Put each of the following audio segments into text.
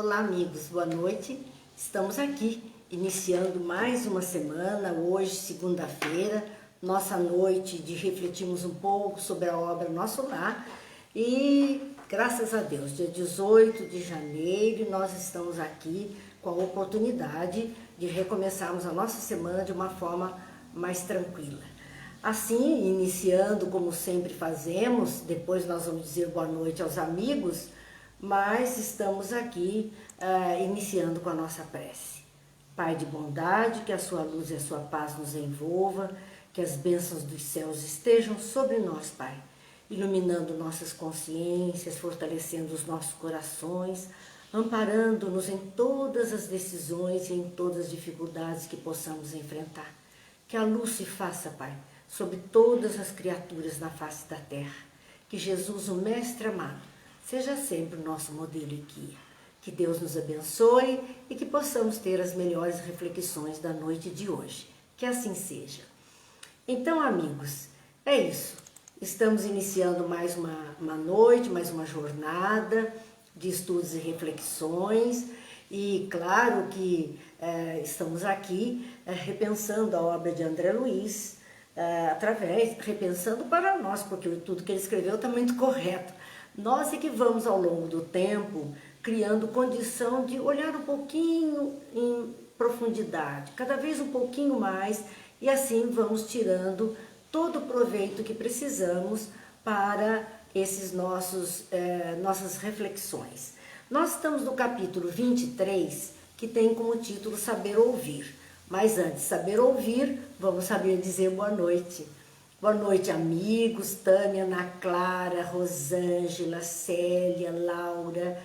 Olá amigos, boa noite. Estamos aqui iniciando mais uma semana, hoje segunda-feira, nossa noite de refletirmos um pouco sobre a obra Nosso Lar e graças a Deus, dia 18 de janeiro, nós estamos aqui com a oportunidade de recomeçarmos a nossa semana de uma forma mais tranquila. Assim, iniciando como sempre fazemos, depois nós vamos dizer boa noite aos amigos, mas estamos aqui iniciando com a nossa prece. Pai de bondade, que a sua luz e a sua paz nos envolva, que as bênçãos dos céus estejam sobre nós, Pai, iluminando nossas consciências, fortalecendo os nossos corações, amparando-nos em todas as decisões e em todas as dificuldades que possamos enfrentar. Que a luz se faça, Pai, sobre todas as criaturas na face da terra. Que Jesus, o Mestre amado, seja sempre o nosso modelo e guia. Que Deus nos abençoe e que possamos ter as melhores reflexões da noite de hoje. Que assim seja. Então, amigos, é isso. Estamos iniciando mais uma noite, mais uma jornada de estudos e reflexões. E claro que estamos aqui repensando a obra de André Luiz, repensando para nós, porque tudo que ele escreveu está muito correto. Nós é que vamos ao longo do tempo criando condição de olhar um pouquinho em profundidade, cada vez um pouquinho mais, e assim vamos tirando todo o proveito que precisamos para esses nossas reflexões. Nós estamos no capítulo 23, que tem como título Saber Ouvir. Mas antes de saber ouvir, vamos saber dizer boa noite. Boa noite, amigos, Tânia, Ana Clara, Rosângela, Célia, Laura,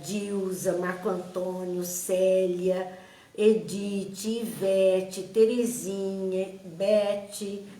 Dilza, Marco Antônio, Célia, Edith, Ivete, Terezinha,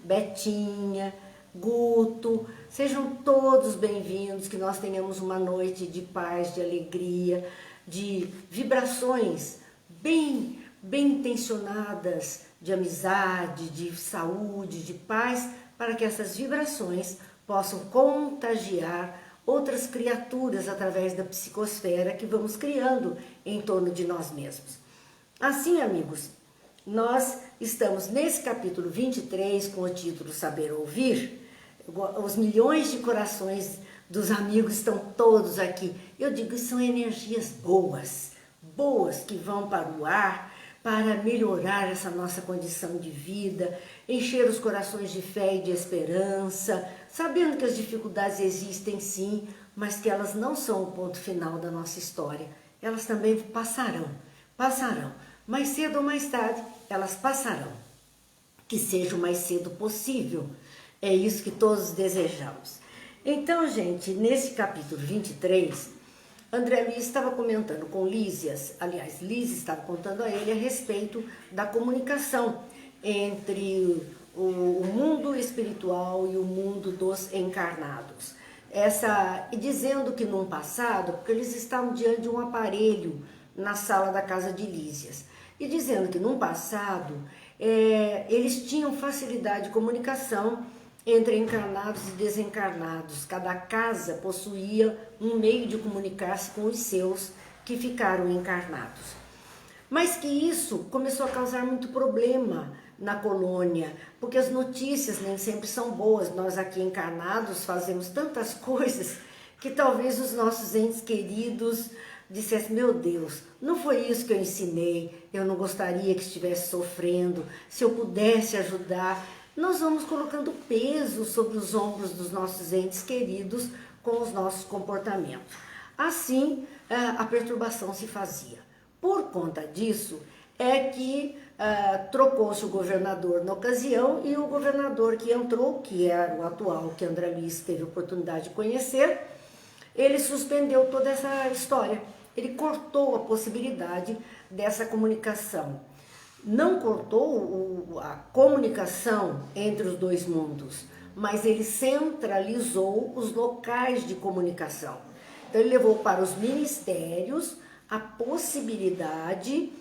Betinha, Guto. Sejam todos bem-vindos, que nós tenhamos uma noite de paz, de alegria, de vibrações bem intencionadas, de amizade, de saúde, de paz, para que essas vibrações possam contagiar outras criaturas através da psicosfera que vamos criando em torno de nós mesmos. Assim, amigos, nós estamos nesse capítulo 23 com o título Saber Ouvir. Os milhões de corações dos amigos estão todos aqui. Eu digo que são energias boas que vão para o ar, para melhorar essa nossa condição de vida, encher os corações de fé e de esperança, sabendo que as dificuldades existem sim, mas que elas não são o ponto final da nossa história. Elas também passarão. Mais cedo ou mais tarde, elas passarão. Que seja o mais cedo possível. É isso que todos desejamos. Então, gente, nesse capítulo 23... André Luiz estava comentando com Lísias, aliás, Lísias estava contando a ele a respeito da comunicação entre o mundo espiritual e o mundo dos encarnados. E dizendo que num passado, porque eles estavam diante de um aparelho na sala da casa de Lísias, e dizendo que num passado eles tinham facilidade de comunicação entre encarnados e desencarnados. Cada casa possuía um meio de comunicar-se com os seus que ficaram encarnados. Mas que isso começou a causar muito problema na colônia, porque as notícias nem sempre são boas. Nós aqui encarnados fazemos tantas coisas que talvez os nossos entes queridos dissessem: meu Deus, não foi isso que eu ensinei, eu não gostaria que estivesse sofrendo, se eu pudesse ajudar. Nós vamos colocando peso sobre os ombros dos nossos entes queridos com os nossos comportamentos. Assim, a perturbação se fazia. Por conta disso, é que trocou-se o governador na ocasião, e o governador que entrou, que era o atual, que André Luiz teve a oportunidade de conhecer, ele suspendeu toda essa história. Ele cortou a possibilidade dessa comunicação. Não cortou a comunicação entre os dois mundos, mas ele centralizou os locais de comunicação. Então ele levou para os ministérios a possibilidade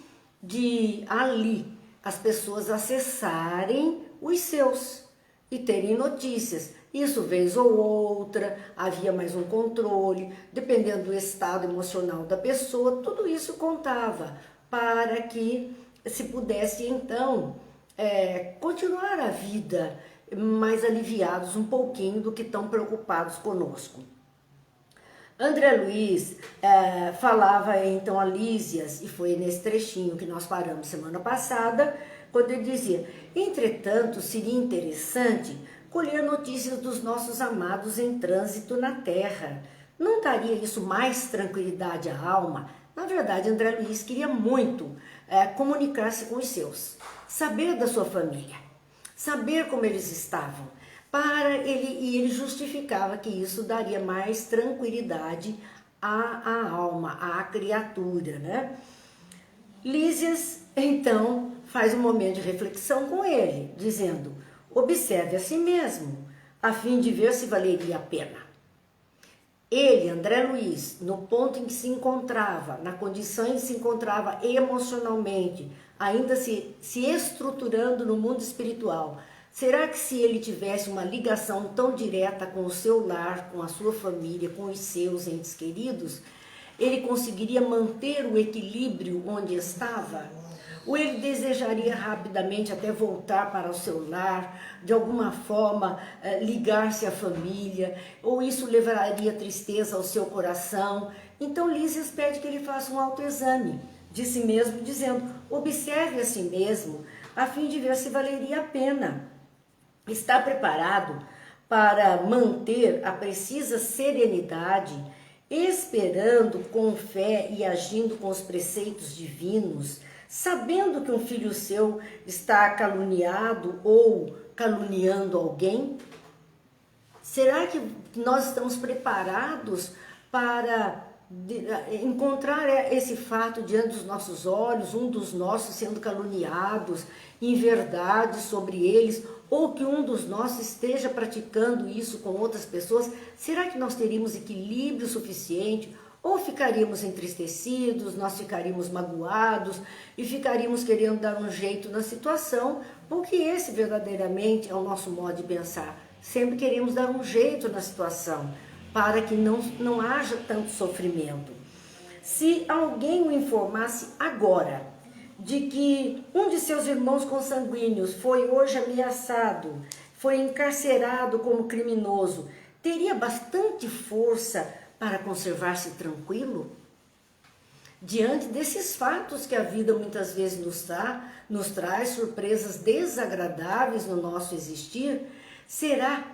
de ali as pessoas acessarem os seus. e terem notícias. Isso vez ou outra, havia mais um controle, dependendo do estado emocional da pessoa, tudo isso contava para que se pudesse então continuar a vida mais aliviados um pouquinho do que tão preocupados conosco. André Luiz falava então a Lísias, e foi nesse trechinho que nós paramos semana passada, quando ele dizia: entretanto, seria interessante colher notícias dos nossos amados em trânsito na terra. Não daria isso mais tranquilidade à alma? Na verdade, André Luiz queria muito comunicar-se com os seus, saber da sua família, saber como eles estavam, e ele justificava que isso daria mais tranquilidade à alma, à criatura, né? Lísias, então, faz um momento de reflexão com ele, dizendo: observe a si mesmo, a fim de ver se valeria a pena. Ele, André Luiz, no ponto em que se encontrava, na condição em que se encontrava emocionalmente, ainda se estruturando no mundo espiritual, será que se ele tivesse uma ligação tão direta com o seu lar, com a sua família, com os seus entes queridos, ele conseguiria manter o equilíbrio onde estava? Ou ele desejaria rapidamente até voltar para o seu lar, de alguma forma ligar-se à família, ou isso levaria tristeza ao seu coração? Então Lísias pede que ele faça um autoexame de si mesmo, dizendo: observe a si mesmo, a fim de ver se valeria a pena. Está preparado para manter a precisa serenidade, esperando com fé e agindo com os preceitos divinos, sabendo que um filho seu está caluniado ou caluniando alguém? Será que nós estamos preparados para encontrar esse fato diante dos nossos olhos, um dos nossos sendo caluniados em verdade sobre eles, ou que um dos nossos esteja praticando isso com outras pessoas? Será que nós teríamos equilíbrio suficiente? Ou ficaríamos entristecidos, nós ficaríamos magoados e ficaríamos querendo dar um jeito na situação, porque esse verdadeiramente é o nosso modo de pensar. Sempre queremos dar um jeito na situação, para que não haja tanto sofrimento. Se alguém o informasse agora de que um de seus irmãos consanguíneos foi hoje ameaçado, foi encarcerado como criminoso, teria bastante força para conservar-se tranquilo? Diante desses fatos que a vida muitas vezes nos traz surpresas desagradáveis no nosso existir, será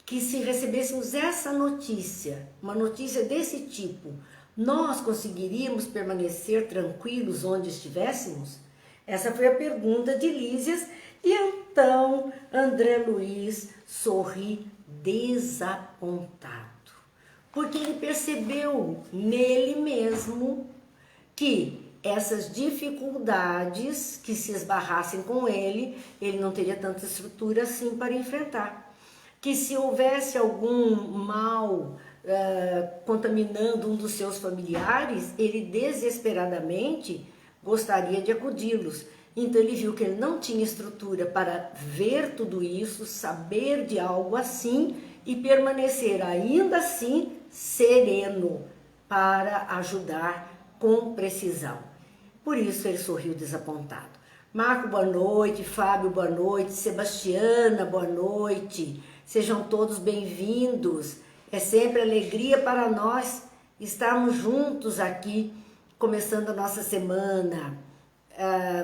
que se recebêssemos essa notícia, uma notícia desse tipo, nós conseguiríamos permanecer tranquilos onde estivéssemos? Essa foi a pergunta de Lísias, e então André Luiz sorri desapontado, porque ele percebeu nele mesmo que essas dificuldades que se esbarrassem com ele não teria tanta estrutura assim para enfrentar. Que se houvesse algum mal contaminando um dos seus familiares, ele desesperadamente gostaria de acudi-los. Então ele viu que ele não tinha estrutura para ver tudo isso, saber de algo assim e permanecer ainda assim sereno para ajudar com precisão. Por isso ele sorriu desapontado. Marco, boa noite. Fábio, boa noite. Sebastiana, boa noite. Sejam todos bem-vindos. É sempre alegria para nós estarmos juntos aqui, começando a nossa semana.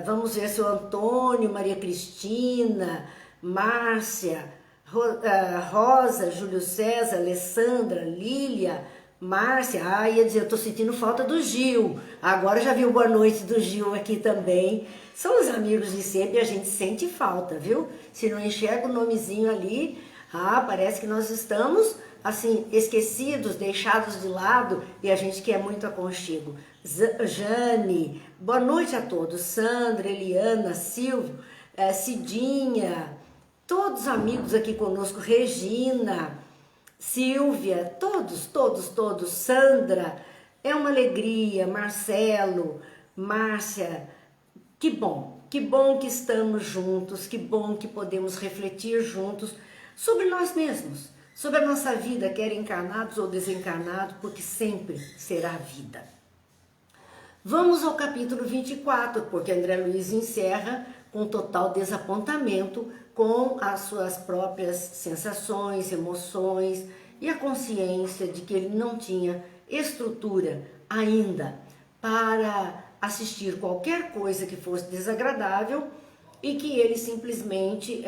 Vamos ver seu Antônio, Maria Cristina, Márcia, Rosa, Júlio César, Alessandra, Lília, Márcia. Ia dizer, eu tô sentindo falta do Gil. Agora já vi o boa noite do Gil aqui também. São os amigos de sempre e a gente sente falta, viu? Se não enxerga o nomezinho ali, parece que nós estamos assim, esquecidos, deixados de lado, e a gente quer muito aconchego. Jane, boa noite a todos. Sandra, Eliana, Silvio, Cidinha, todos amigos aqui conosco, Regina, Silvia, todos, Sandra, é uma alegria, Marcelo, Márcia, que bom que estamos juntos, que bom que podemos refletir juntos sobre nós mesmos, sobre a nossa vida, quer encarnados ou desencarnados, porque sempre será vida. Vamos ao capítulo 24, porque André Luiz encerra com total desapontamento com as suas próprias sensações, emoções e a consciência de que ele não tinha estrutura ainda para assistir qualquer coisa que fosse desagradável e que ele simplesmente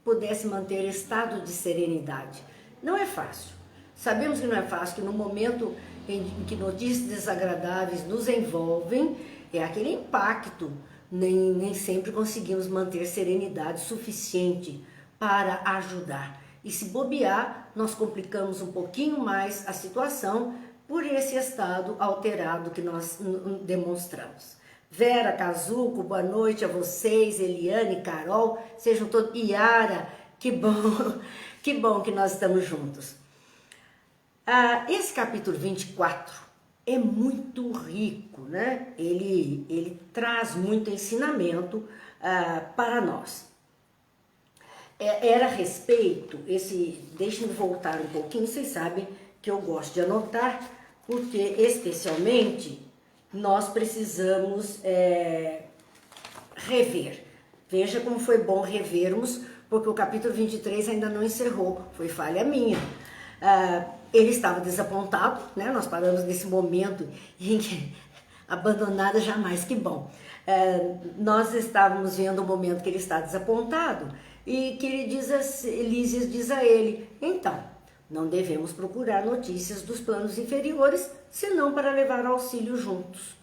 pudesse manter estado de serenidade. Não é fácil. Sabemos que não é fácil, que no momento em que notícias desagradáveis nos envolvem, é aquele impacto. Nem sempre conseguimos manter serenidade suficiente para ajudar. E se bobear, nós complicamos um pouquinho mais a situação por esse estado alterado que nós demonstramos. Vera, Kazuko, boa noite a vocês, Eliane, Carol, sejam todos, Iara, que bom que nós estamos juntos. Esse capítulo 24 é muito rico, né? Ele traz muito ensinamento para nós. Era a respeito, deixem-me voltar um pouquinho, vocês sabem que eu gosto de anotar, porque especialmente nós precisamos rever. Veja como foi bom revermos, porque o capítulo 23 ainda não encerrou, foi falha minha. Ele estava desapontado, né? Nós paramos nesse momento em que abandonada jamais, que bom. Nós estávamos vendo o momento que ele está desapontado e que Lísias diz a ele, então, não devemos procurar notícias dos planos inferiores, senão para levar auxílio juntos.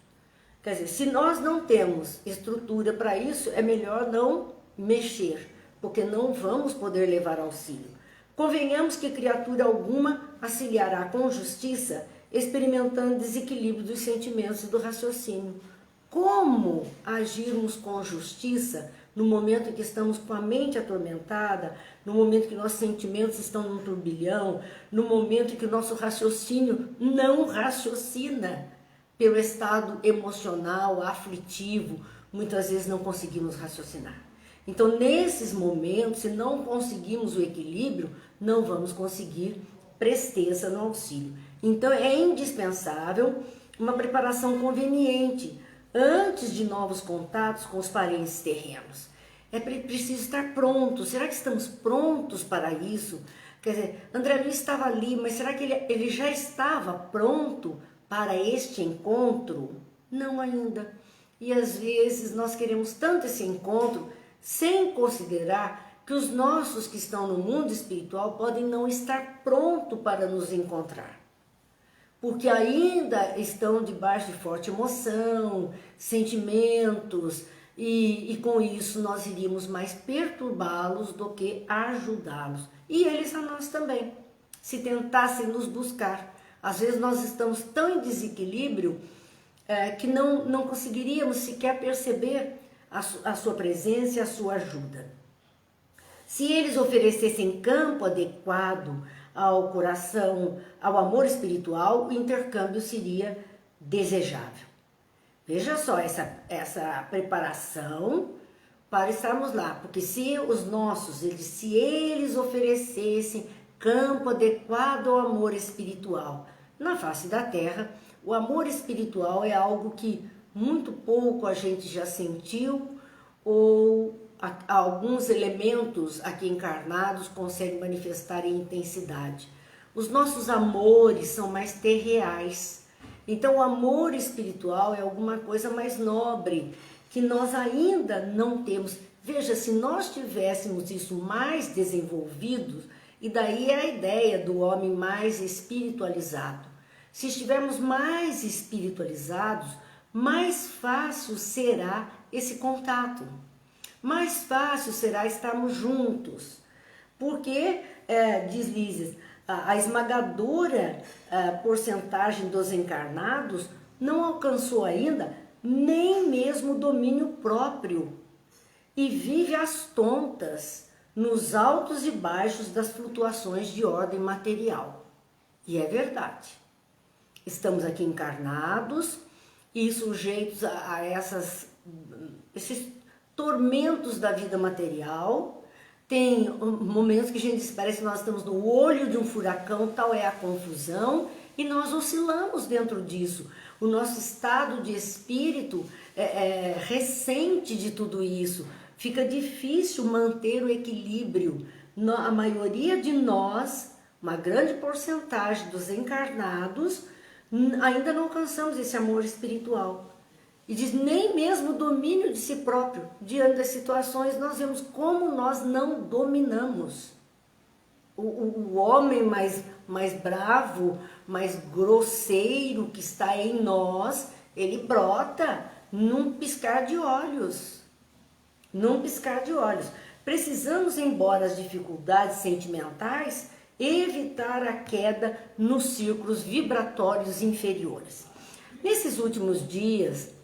Quer dizer, se nós não temos estrutura para isso, é melhor não mexer, porque não vamos poder levar auxílio. Convenhamos que criatura alguma auxiliará com justiça, experimentando desequilíbrio dos sentimentos e do raciocínio. Como agirmos com justiça no momento em que estamos com a mente atormentada, no momento em que nossos sentimentos estão num turbilhão, no momento em que o nosso raciocínio não raciocina pelo estado emocional, aflitivo, muitas vezes não conseguimos raciocinar. Então, nesses momentos, se não conseguimos o equilíbrio, não vamos conseguir presteza no auxílio. Então, é indispensável uma preparação conveniente antes de novos contatos com os parentes terrenos. É preciso estar pronto. Será que estamos prontos para isso? Quer dizer, André Luiz estava ali, mas será que ele já estava pronto para este encontro? Não ainda. E às vezes nós queremos tanto esse encontro sem considerar que os nossos que estão no mundo espiritual podem não estar prontos para nos encontrar. Porque ainda estão debaixo de forte emoção, sentimentos, e com isso nós iríamos mais perturbá-los do que ajudá-los. E eles a nós também, se tentassem nos buscar. Às vezes nós estamos tão em desequilíbrio que não conseguiríamos sequer perceber a sua presença e a sua ajuda. Se eles oferecessem campo adequado ao coração, ao amor espiritual, o intercâmbio seria desejável. Veja só essa preparação para estarmos lá, porque se eles oferecessem campo adequado ao amor espiritual na face da Terra, o amor espiritual é algo que muito pouco a gente já sentiu ou alguns elementos aqui encarnados conseguem manifestar em intensidade. Os nossos amores são mais terreais. Então o amor espiritual é alguma coisa mais nobre, que nós ainda não temos. Veja, se nós tivéssemos isso mais desenvolvido, e daí é a ideia do homem mais espiritualizado. Se estivermos mais espiritualizados, mais fácil será esse contato. Mais fácil será estarmos juntos, porque, diz Lísias, a esmagadora porcentagem dos encarnados não alcançou ainda nem mesmo o domínio próprio e vive às tontas nos altos e baixos das flutuações de ordem material. E é verdade. Estamos aqui encarnados e sujeitos a esses tormentos da vida material, Tem momentos que a gente diz, parece que nós estamos no olho de um furacão, tal é a confusão, e nós oscilamos dentro disso. O nosso estado de espírito ressente de tudo isso. Fica difícil manter o equilíbrio. A maioria de nós, uma grande porcentagem dos encarnados, ainda não alcançamos esse amor espiritual. E diz, nem mesmo o domínio de si próprio. Diante das situações, nós vemos como nós não dominamos. O homem mais bravo, mais grosseiro que está em nós, ele brota num piscar de olhos. Num piscar de olhos. Precisamos, embora as dificuldades sentimentais, evitar a queda nos círculos vibratórios inferiores. Nesses últimos dias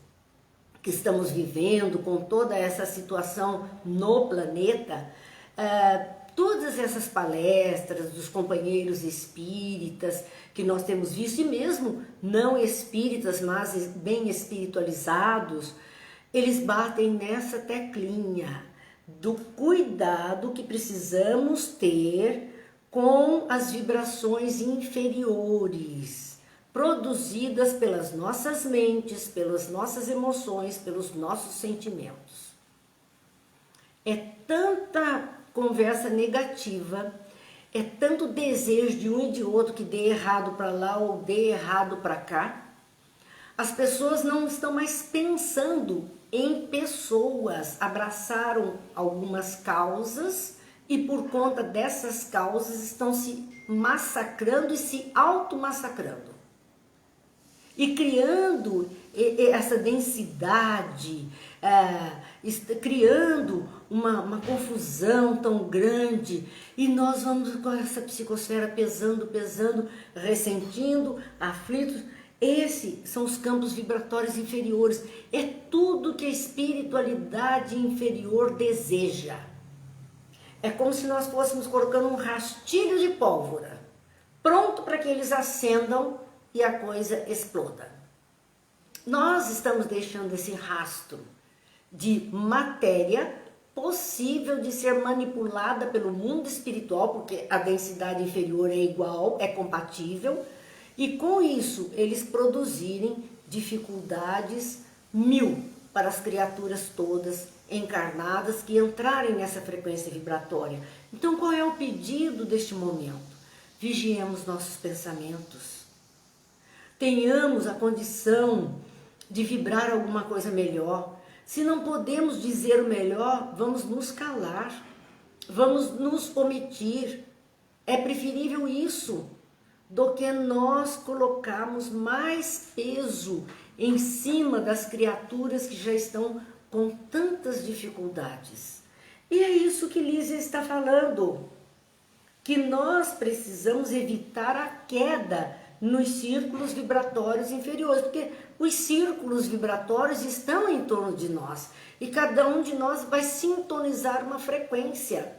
que estamos vivendo, com toda essa situação no planeta, todas essas palestras dos companheiros espíritas que nós temos visto, e mesmo não espíritas, mas bem espiritualizados, eles batem nessa teclinha do cuidado que precisamos ter com as vibrações inferiores, produzidas pelas nossas mentes, pelas nossas emoções, pelos nossos sentimentos. É tanta conversa negativa, é tanto desejo de um e de outro que dê errado para lá ou dê errado para cá. As pessoas não estão mais pensando em pessoas, abraçaram algumas causas e por conta dessas causas estão se massacrando e se automassacrando. E criando essa densidade, criando uma confusão tão grande, e nós vamos com essa psicosfera pesando, ressentindo, aflitos. Esses são os campos vibratórios inferiores, é tudo que a espiritualidade inferior deseja. É como se nós fôssemos colocando um rastilho de pólvora, pronto para que eles acendam e a coisa exploda. Nós estamos deixando esse rastro de matéria possível de ser manipulada pelo mundo espiritual, porque a densidade inferior é igual, é compatível, e com isso eles produzirem dificuldades mil para as criaturas todas encarnadas que entrarem nessa frequência vibratória. Então qual é o pedido deste momento? Vigiemos nossos pensamentos. Tenhamos a condição de vibrar alguma coisa melhor. Se não podemos dizer o melhor, vamos nos calar, vamos nos omitir. É preferível isso do que nós colocarmos mais peso em cima das criaturas que já estão com tantas dificuldades. E é isso que Lísia está falando, que nós precisamos evitar a queda nos círculos vibratórios inferiores, porque os círculos vibratórios estão em torno de nós e cada um de nós vai sintonizar uma frequência.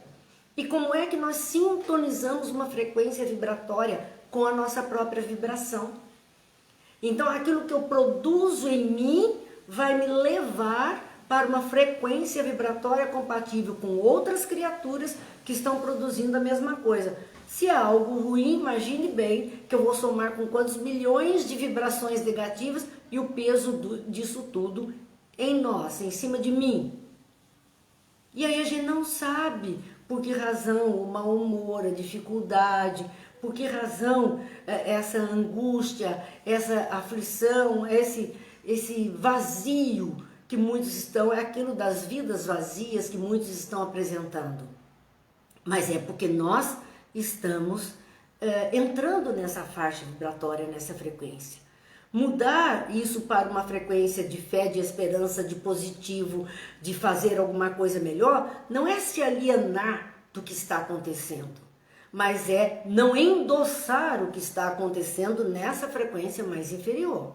E como é que nós sintonizamos uma frequência vibratória? Com a nossa própria vibração. Então aquilo que eu produzo em mim vai me levar para uma frequência vibratória compatível com outras criaturas que estão produzindo a mesma coisa. Se é algo ruim, imagine bem que eu vou somar com quantos milhões de vibrações negativas e o peso disso tudo em nós, em cima de mim. E aí a gente não sabe por que razão o mau humor, a dificuldade, por que razão essa angústia, essa aflição, esse vazio que muitos estão, é aquilo das vidas vazias que muitos estão apresentando. Mas é porque nós estamos entrando nessa faixa vibratória, nessa frequência. Mudar isso para uma frequência de fé, de esperança, de positivo, de fazer alguma coisa melhor, não é se alienar do que está acontecendo, mas é não endossar o que está acontecendo nessa frequência mais inferior.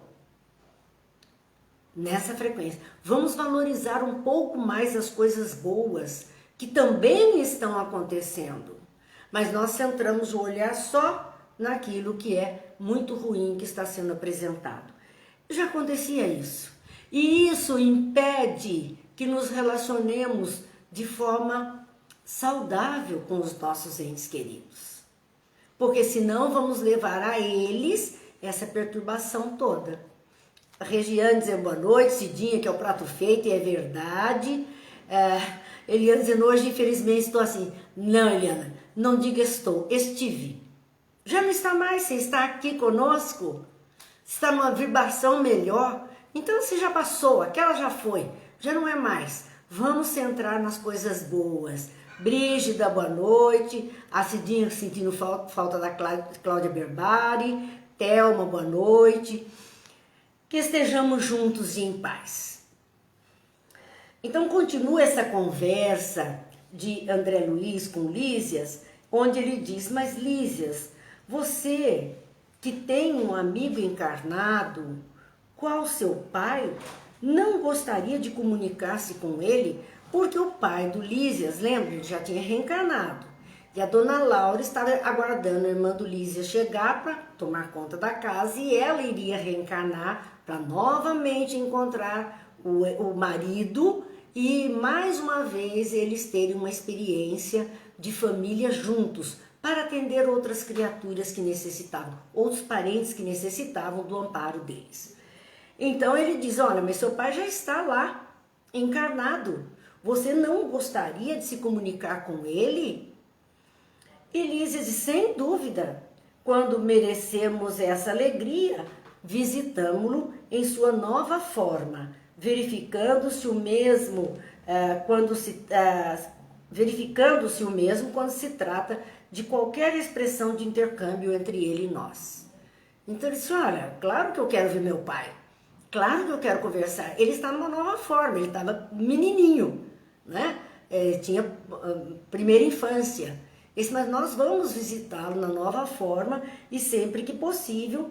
Nessa frequência. Vamos valorizar um pouco mais as coisas boas que também estão acontecendo. Mas nós centramos o olhar só naquilo que é muito ruim que está sendo apresentado. Já acontecia isso. E isso impede que nos relacionemos de forma saudável com os nossos entes queridos. Porque senão vamos levar a eles essa perturbação toda. A Regiane dizendo boa noite, Cidinha, que é o prato feito, e é verdade. Eliana dizendo, hoje infelizmente estou assim. Não, Eliana, não diga estou, estive. Já não está mais, você está aqui conosco, está numa vibração melhor. Então você já passou, aquela já foi, já não é mais. Vamos centrar nas coisas boas. Brígida, boa noite. A Cidinha sentindo falta da Cláudia Berbari. Thelma, boa noite. Que estejamos juntos e em paz. Então continua essa conversa de André Luiz com Lísias, onde ele diz, mas Lísias, você que tem um amigo encarnado, qual seu pai, não gostaria de comunicar-se com ele, porque o pai do Lísias, lembra, já tinha reencarnado. E a dona Laura estava aguardando a irmã do Lísias chegar para tomar conta da casa e ela iria reencarnar para novamente encontrar o marido e mais uma vez eles terem uma experiência de família juntos para atender outras criaturas que necessitavam, outros parentes que necessitavam do amparo deles. Então ele diz, olha, mas seu pai já está lá, encarnado. Você não gostaria de se comunicar com ele? E Lísias diz, sem dúvida, quando merecemos essa alegria, visitamo-lo em sua nova forma, verificando-se o mesmo quando se trata de qualquer expressão de intercâmbio entre ele e nós. Então ele disse, olha, claro que eu quero ver meu pai, claro que eu quero conversar. Ele está numa nova forma, ele estava menininho, né? Tinha primeira infância. Mas nós vamos visitá-lo na nova forma e sempre que possível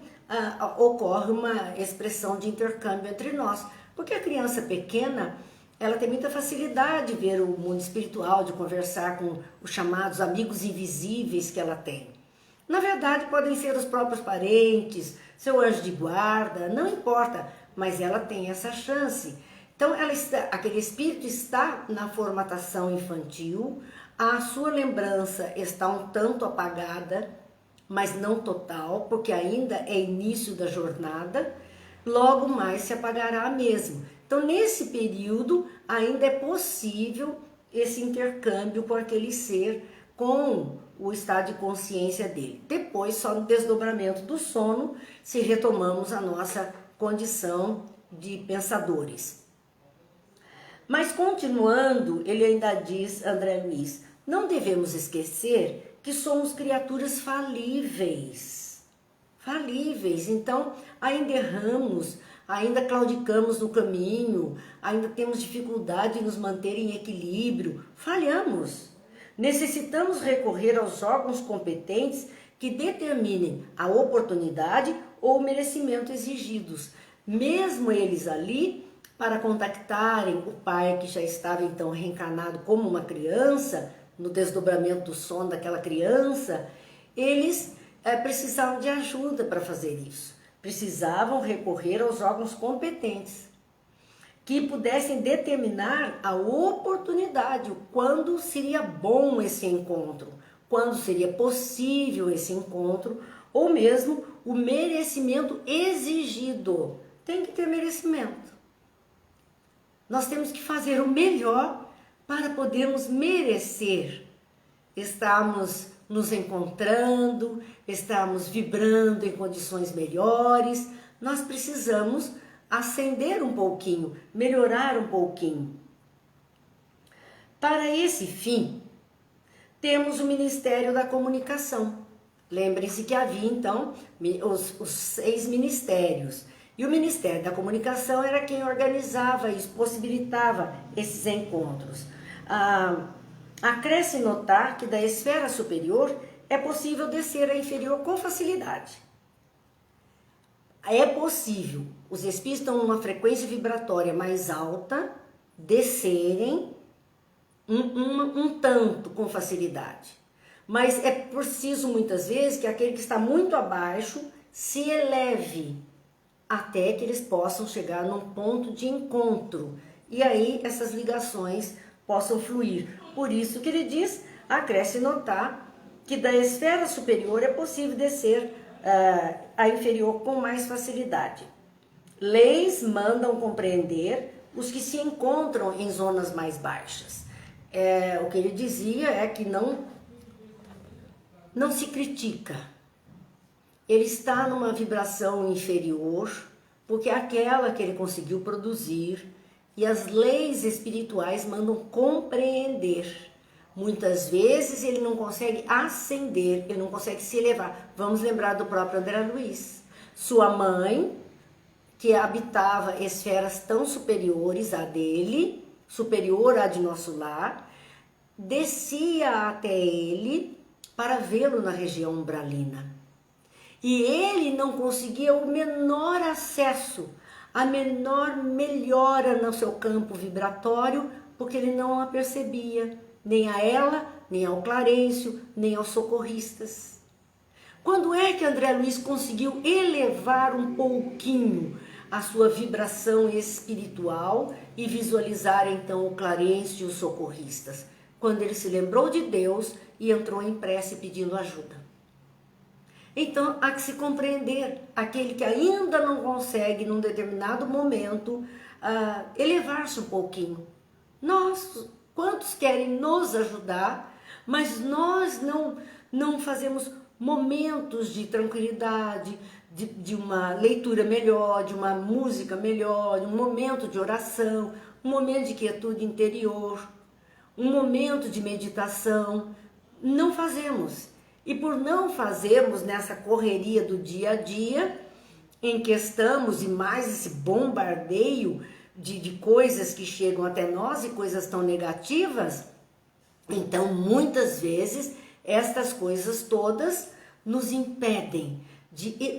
ocorre uma expressão de intercâmbio entre nós. Porque a criança pequena, ela tem muita facilidade de ver o mundo espiritual, de conversar com os chamados amigos invisíveis que ela tem. Na verdade, podem ser os próprios parentes, seu anjo de guarda, não importa, mas ela tem essa chance. Então, aquele espírito está na formatação infantil, a sua lembrança está um tanto apagada, mas não total, porque ainda é início da jornada, logo mais se apagará mesmo. Então, nesse período, ainda é possível esse intercâmbio com aquele ser, com o estado de consciência dele. Depois, só no desdobramento do sono, se retomamos a nossa condição de pensadores. Mas continuando, ele ainda diz, André Luiz, não devemos esquecer que somos criaturas falíveis. Falíveis, então ainda erramos, ainda claudicamos no caminho, ainda temos dificuldade em nos manter em equilíbrio, falhamos. Necessitamos recorrer aos órgãos competentes que determinem a oportunidade ou o merecimento exigidos, mesmo eles ali, para contactarem o pai que já estava então reencarnado como uma criança, no desdobramento do sono daquela criança, eles precisavam de ajuda para fazer isso. Precisavam recorrer aos órgãos competentes, que pudessem determinar a oportunidade, quando seria bom esse encontro, quando seria possível esse encontro, ou mesmo o merecimento exigido. Tem que ter merecimento. Nós temos que fazer o melhor para podermos merecer. Estamos nos encontrando, estamos vibrando em condições melhores. Nós precisamos ascender um pouquinho, melhorar um pouquinho. Para esse fim, temos o Ministério da Comunicação. Lembrem-se que havia então os 6 ministérios. E o Ministério da Comunicação era quem organizava e possibilitava esses encontros. Acresce notar que da esfera superior é possível descer à inferior com facilidade. É possível, os espíritos estão numa frequência vibratória mais alta, descerem um tanto com facilidade. Mas é preciso muitas vezes que aquele que está muito abaixo se eleve, até que eles possam chegar num ponto de encontro. E aí essas ligações possam fluir. Por isso que ele diz, acresce notar que da esfera superior é possível descer a inferior com mais facilidade. Leis mandam compreender os que se encontram em zonas mais baixas. O que ele dizia é que não se critica. Ele está numa vibração inferior, porque é aquela que ele conseguiu produzir, e as leis espirituais mandam compreender. Muitas vezes ele não consegue ascender, ele não consegue se elevar. Vamos lembrar do próprio André Luiz. Sua mãe, que habitava esferas tão superiores à dele, superior à de nosso lar, descia até ele para vê-lo na região umbralina. E ele não conseguia o menor acesso, a menor melhora no seu campo vibratório, porque ele não a percebia, nem a ela, nem ao Clarencio, nem aos socorristas. Quando é que André Luiz conseguiu elevar um pouquinho a sua vibração espiritual e visualizar então o Clarencio e os socorristas? Quando ele se lembrou de Deus e entrou em prece pedindo ajuda. Então, há que se compreender aquele que ainda não consegue, num determinado momento, elevar-se um pouquinho. Nós, quantos querem nos ajudar, mas nós não fazemos momentos de tranquilidade, de uma leitura melhor, de uma música melhor, de um momento de oração, um momento de quietude interior, um momento de meditação. Não fazemos. E por não fazermos nessa correria do dia a dia, em que estamos, e mais esse bombardeio de coisas que chegam até nós e coisas tão negativas, então muitas vezes estas coisas todas nos impedem de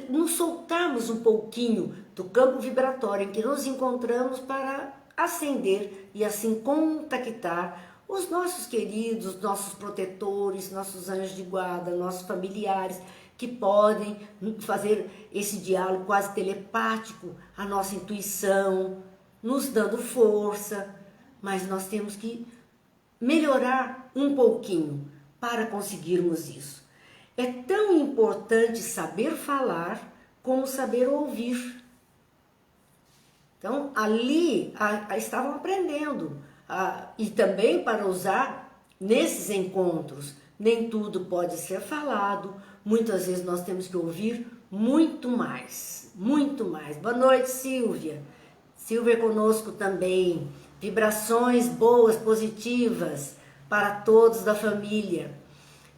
nos soltarmos um pouquinho do campo vibratório em que nos encontramos para ascender e assim contactar os nossos queridos, nossos protetores, nossos anjos de guarda, nossos familiares, que podem fazer esse diálogo quase telepático, a nossa intuição, nos dando força, mas nós temos que melhorar um pouquinho para conseguirmos isso. É tão importante saber falar como saber ouvir. Então, ali estavam aprendendo. E também para usar nesses encontros, nem tudo pode ser falado, muitas vezes nós temos que ouvir muito mais, muito mais. Boa noite, Silvia. Silvia conosco também. Vibrações boas, positivas para todos da família.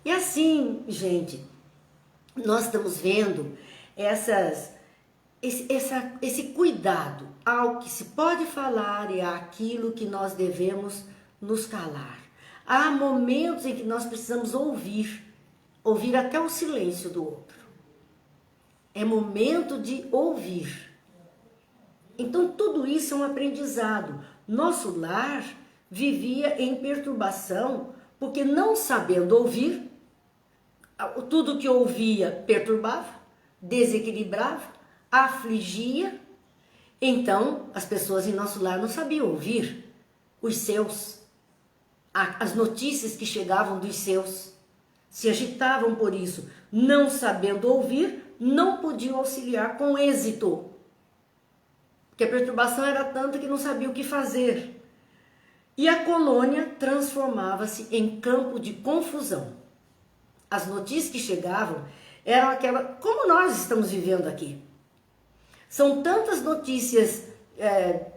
E assim, gente, nós estamos vendo esse cuidado ao que se pode falar e àquilo que nós devemos nos calar. Há momentos em que nós precisamos ouvir até o silêncio do outro. É momento de ouvir. Então tudo isso é um aprendizado. Nosso lar vivia em perturbação, porque não sabendo ouvir, tudo que ouvia perturbava, desequilibrava, afligia. Então as pessoas em nosso lar não sabiam ouvir as notícias que chegavam dos seus, se agitavam por isso, não sabendo ouvir, não podiam auxiliar com êxito, porque a perturbação era tanta que não sabia o que fazer. E a colônia transformava-se em campo de confusão. As notícias que chegavam eram aquelas, como nós estamos vivendo aqui. São tantas notícias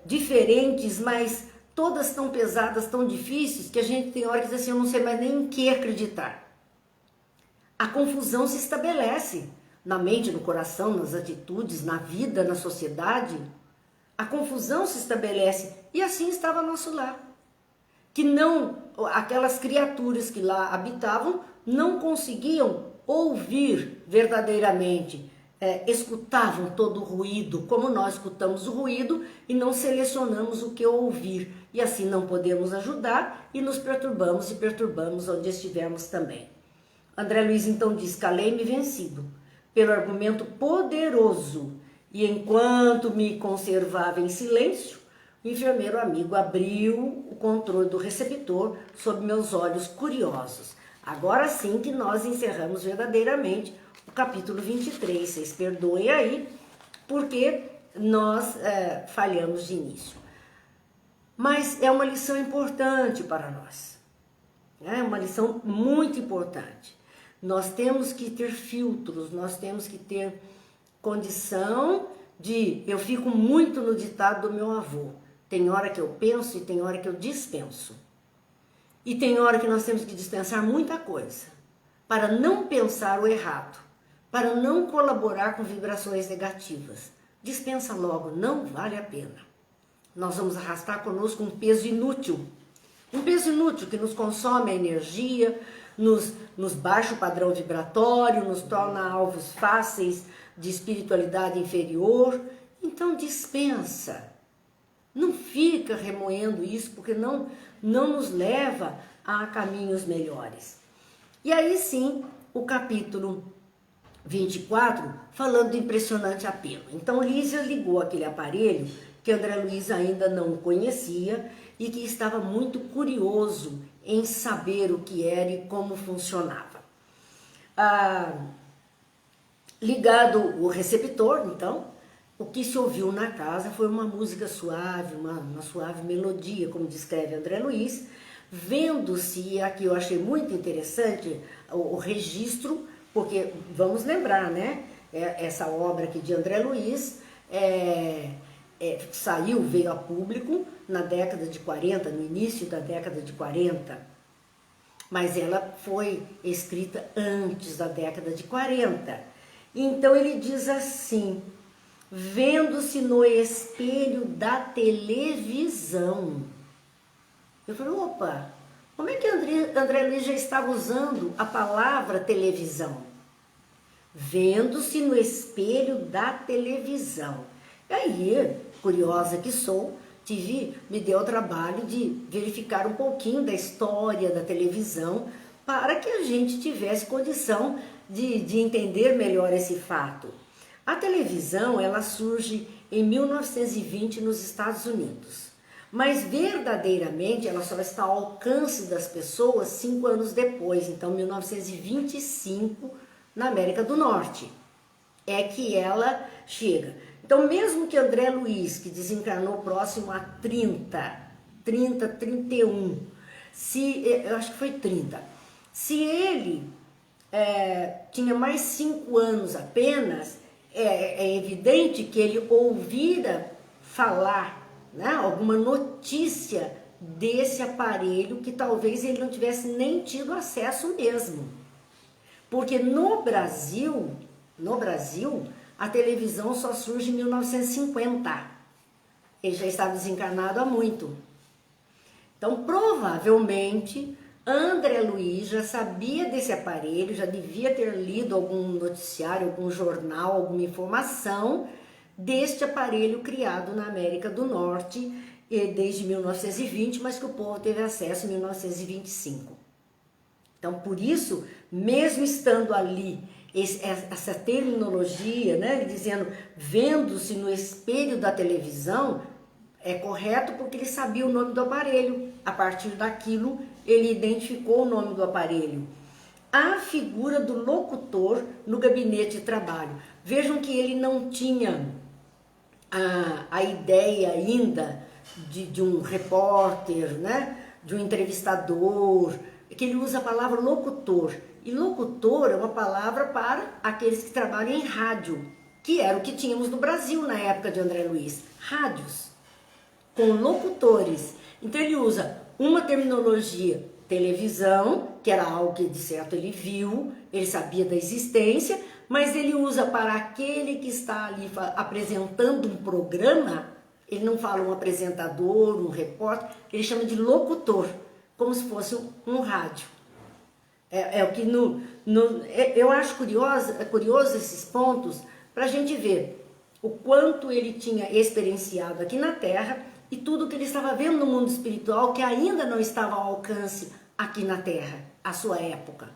diferentes, mas todas tão pesadas, tão difíceis, que a gente tem hora que diz assim, eu não sei mais nem em que acreditar. A confusão se estabelece na mente, no coração, nas atitudes, na vida, na sociedade. A confusão se estabelece e assim estava nosso lar. Que aquelas criaturas que lá habitavam não conseguiam ouvir verdadeiramente, escutavam todo o ruído, como nós escutamos o ruído e não selecionamos o que ouvir. E assim não podemos ajudar e nos perturbamos e perturbamos onde estivermos também. André Luiz então diz, calei-me vencido pelo argumento poderoso, e enquanto me conservava em silêncio, O enfermeiro amigo abriu o controle do receptor sob meus olhos curiosos. Agora sim que nós encerramos verdadeiramente o capítulo 23. Vocês perdoem aí, porque nós falhamos de início. Mas é uma lição importante para nós. É uma lição muito importante. Nós temos que ter filtros, nós temos que ter condição de... Eu fico muito no ditado do meu avô. Tem hora que eu penso e tem hora que eu dispenso. E tem hora que nós temos que dispensar muita coisa para não pensar o errado, para não colaborar com vibrações negativas. Dispensa logo, não vale a pena. Nós vamos arrastar conosco um peso inútil. Um peso inútil que nos consome a energia, nos baixa o padrão vibratório, nos torna alvos fáceis de espiritualidade inferior. Então dispensa. Não fica remoendo isso, porque não nos leva a caminhos melhores. E aí sim, o capítulo 24, falando do impressionante apelo. Então Lísia ligou aquele aparelho que André Luiz ainda não conhecia e que estava muito curioso em saber o que era e como funcionava. Ligado o receptor, então, o que se ouviu na casa foi uma música suave, uma suave melodia, como descreve André Luiz, vendo-se, e aqui eu achei muito interessante o registro, porque vamos lembrar, né? Essa obra aqui de André Luiz veio a público na década de 40, no início da década de 40, mas ela foi escrita antes da década de 40. Então ele diz assim: vendo-se no espelho da televisão. Eu falei, opa, como é que André Luiz já estava usando a palavra televisão? Vendo-se no espelho da televisão. E aí, curiosa que sou, me deu o trabalho de verificar um pouquinho da história da televisão para que a gente tivesse condição de entender melhor esse fato. A televisão, ela surge em 1920 nos Estados Unidos, mas verdadeiramente ela só está ao alcance das pessoas 5 anos depois, então 1925, na América do Norte, é que ela chega. Então mesmo que André Luiz, que desencarnou próximo a 31, eu acho que foi 30, se ele tinha mais 5 anos apenas, é evidente que ele ouvira falar, né, alguma notícia desse aparelho que talvez ele não tivesse nem tido acesso mesmo. Porque no Brasil, a televisão só surge em 1950. Ele já estava desencarnado há muito. Então, provavelmente, André Luiz já sabia desse aparelho, já devia ter lido algum noticiário, algum jornal, alguma informação deste aparelho criado na América do Norte desde 1920, mas que o povo teve acesso em 1925. Então, por isso, mesmo estando ali, essa terminologia, né, dizendo, vendo-se no espelho da televisão, é correto porque ele sabia o nome do aparelho. A partir daquilo, ele identificou o nome do aparelho. A figura do locutor no gabinete de trabalho. Vejam que ele não tinha a ideia ainda de um repórter, né, de um entrevistador, que ele usa a palavra locutor. E locutor é uma palavra para aqueles que trabalham em rádio, que era o que tínhamos no Brasil na época de André Luiz. Rádios com locutores. Então ele usa uma terminologia, televisão, que era algo que de certo ele viu, ele sabia da existência, mas ele usa para aquele que está ali apresentando um programa, ele não fala um apresentador, um repórter, ele chama de locutor, como se fosse um rádio. É o que eu acho curioso esses pontos para a gente ver o quanto ele tinha experienciado aqui na Terra e tudo que ele estava vendo no mundo espiritual que ainda não estava ao alcance aqui na Terra, à sua época.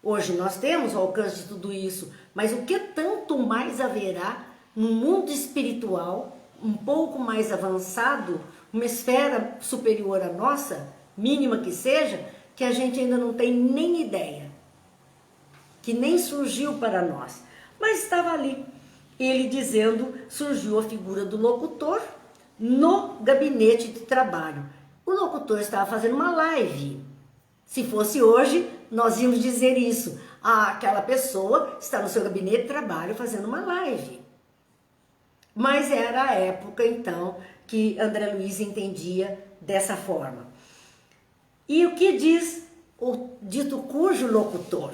Hoje nós temos o alcance de tudo isso, mas o que tanto mais haverá no mundo espiritual, um pouco mais avançado, uma esfera superior à nossa, mínima que seja, que a gente ainda não tem nem ideia, que nem surgiu para nós, mas estava ali. Ele dizendo, surgiu a figura do locutor no gabinete de trabalho. O locutor estava fazendo uma live. Se fosse hoje, nós íamos dizer isso. Ah, aquela pessoa está no seu gabinete de trabalho fazendo uma live. Mas era a época, então, que André Luiz entendia dessa forma. E o que diz o dito cujo locutor?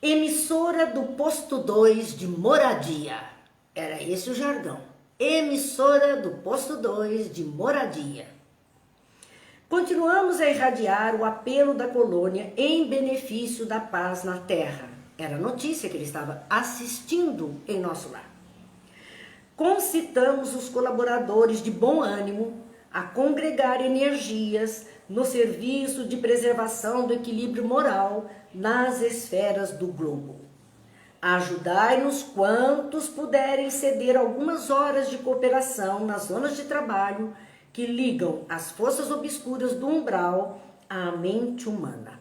Emissora do posto 2 de moradia. Era esse o jargão. Emissora do posto 2 de moradia. Continuamos a irradiar o apelo da colônia em benefício da paz na terra. Era a notícia que ele estava assistindo em nosso lar. Concitamos os colaboradores de bom ânimo a congregar energias no serviço de preservação do equilíbrio moral nas esferas do globo. Ajudai-nos quantos puderem ceder algumas horas de cooperação nas zonas de trabalho que ligam as forças obscuras do umbral à mente humana.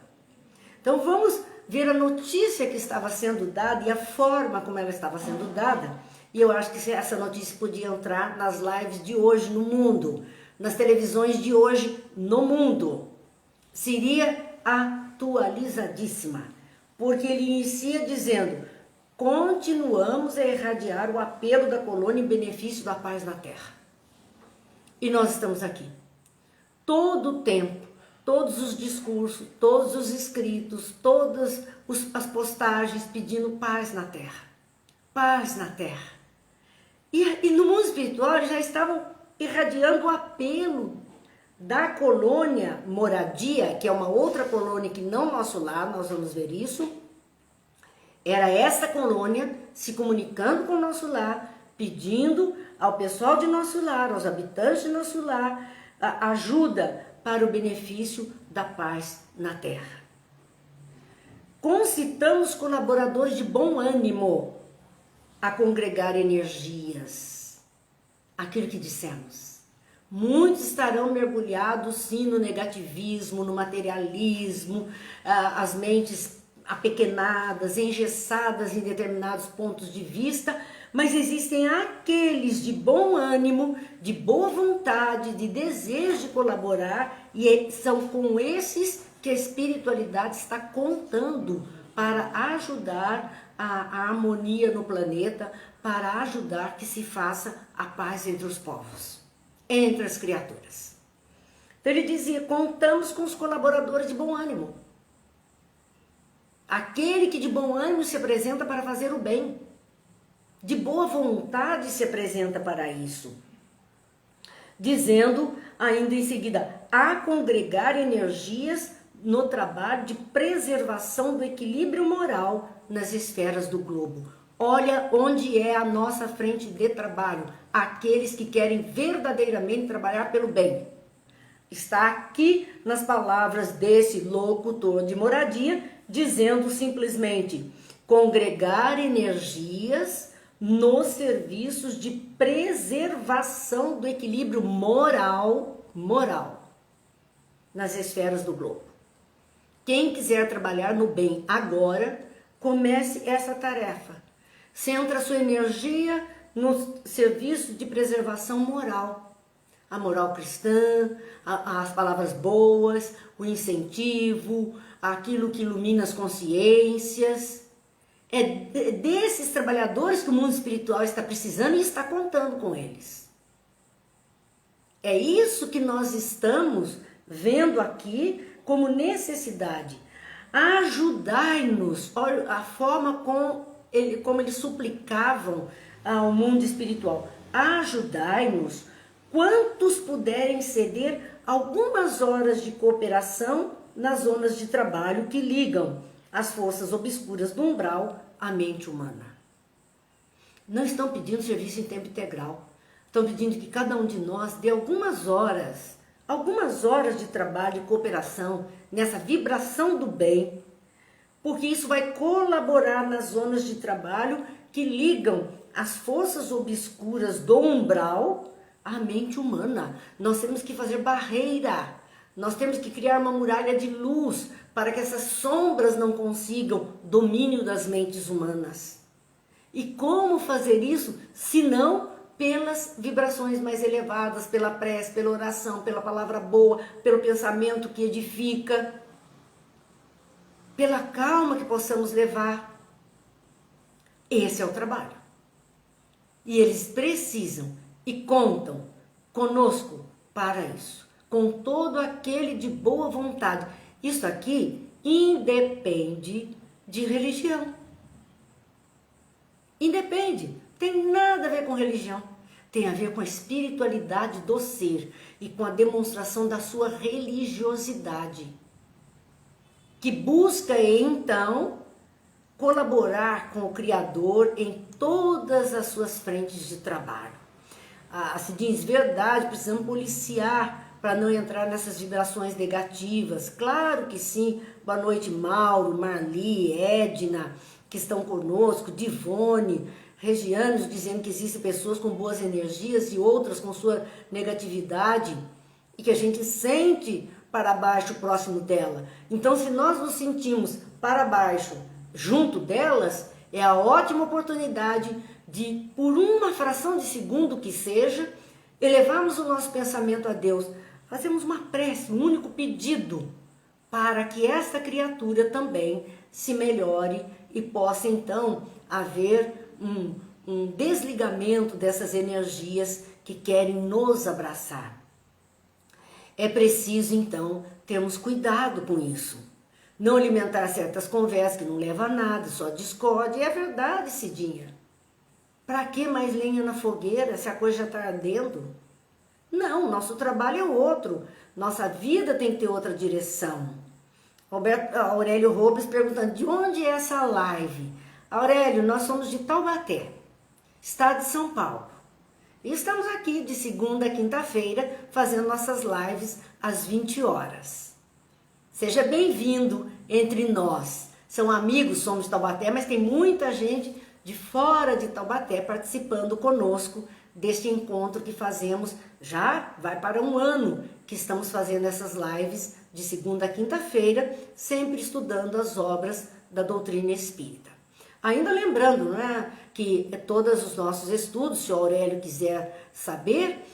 Então vamos ver a notícia que estava sendo dada e a forma como ela estava sendo dada. E eu acho que essa notícia podia entrar nas lives de hoje no mundo, nas televisões de hoje no mundo. Seria atualizadíssima, porque ele inicia dizendo: continuamos a irradiar o apelo da colônia em benefício da paz na terra. E nós estamos aqui. Todo o tempo, todos os discursos, todos os escritos, todas as postagens pedindo paz na terra. Paz na terra. E no mundo espiritual já estavam irradiando o apelo da colônia moradia, que é uma outra colônia que não nosso lar, nós vamos ver isso. Era essa colônia se comunicando com o nosso lar, pedindo ao pessoal de nosso lar, aos habitantes de nosso lar, ajuda para o benefício da paz na terra. Concitamos colaboradores de bom ânimo a congregar energias. Aquilo que dissemos. Muitos estarão mergulhados sim no negativismo, no materialismo, as mentes apequenadas, engessadas em determinados pontos de vista, mas existem aqueles de bom ânimo, de boa vontade, de desejo de colaborar, e são com esses que a espiritualidade está contando para ajudar a harmonia no planeta, para ajudar que se faça a paz entre os povos, entre as criaturas. Então ele dizia, contamos com os colaboradores de bom ânimo. Aquele que de bom ânimo se apresenta para fazer o bem, de boa vontade se apresenta para isso. Dizendo ainda em seguida, a congregar energias no trabalho de preservação do equilíbrio moral nas esferas do globo. Olha onde é a nossa frente de trabalho, aqueles que querem verdadeiramente trabalhar pelo bem. Está aqui nas palavras desse locutor de moradia, dizendo simplesmente, congregar energias nos serviços de preservação do equilíbrio moral nas esferas do globo. Quem quiser trabalhar no bem agora, comece essa tarefa. Centra sua energia no serviço de preservação moral. A moral cristã, as palavras boas, o incentivo, aquilo que ilumina as consciências. É desses trabalhadores que o mundo espiritual está precisando e está contando com eles. É isso que nós estamos vendo aqui como necessidade. Ajudai-nos, olha a forma como eles suplicavam ao mundo espiritual. Ajudai-nos, quantos puderem ceder algumas horas de cooperação nas zonas de trabalho que ligam as forças obscuras do umbral à mente humana. Não estão pedindo serviço em tempo integral. Estão pedindo que cada um de nós dê algumas horas de trabalho e cooperação nessa vibração do bem, porque isso vai colaborar nas zonas de trabalho que ligam as forças obscuras do umbral a mente humana. Nós temos que fazer barreira, nós temos que criar uma muralha de luz para que essas sombras não consigam domínio das mentes humanas. E como fazer isso, se não pelas vibrações mais elevadas, pela prece, pela oração, pela palavra boa, pelo pensamento que edifica, pela calma que possamos levar. Esse é o trabalho. E eles precisam e contam conosco para isso, com todo aquele de boa vontade. Isso aqui independe de religião. Independe, tem nada a ver com religião. Tem a ver com a espiritualidade do ser e com a demonstração da sua religiosidade, que busca então colaborar com o Criador em todas as suas frentes de trabalho. Se diz verdade, precisamos policiar para não entrar nessas vibrações negativas. Claro que sim. Boa noite, Mauro, Marli, Edna, que estão conosco, Divone, Regianos, dizendo que existem pessoas com boas energias e outras com sua negatividade e que a gente sente para baixo próximo dela. Então, se nós nos sentimos para baixo junto delas, é a ótima oportunidade de, por uma fração de segundo que seja, elevarmos o nosso pensamento a Deus. Fazemos uma prece, um único pedido, para que esta criatura também se melhore e possa então haver um desligamento dessas energias que querem nos abraçar. É preciso então termos cuidado com isso. Não alimentar certas conversas que não levam a nada, só discórdia. E é verdade, Cidinha. Para que mais lenha na fogueira se a coisa já está ardendo? Não, nosso trabalho é outro. Nossa vida tem que ter outra direção. Aurélio Robles perguntando, de onde é essa live? Aurélio, nós somos de Taubaté, estado de São Paulo. E estamos aqui de segunda a quinta-feira fazendo nossas lives às 20 horas. Seja bem-vindo entre nós. São amigos, somos de Taubaté, mas tem muita gente de fora de Taubaté participando conosco deste encontro que fazemos. Já vai para um ano que estamos fazendo essas lives de segunda a quinta-feira, sempre estudando as obras da doutrina espírita. Ainda lembrando, né, que todos os nossos estudos, se o Aurélio quiser saber,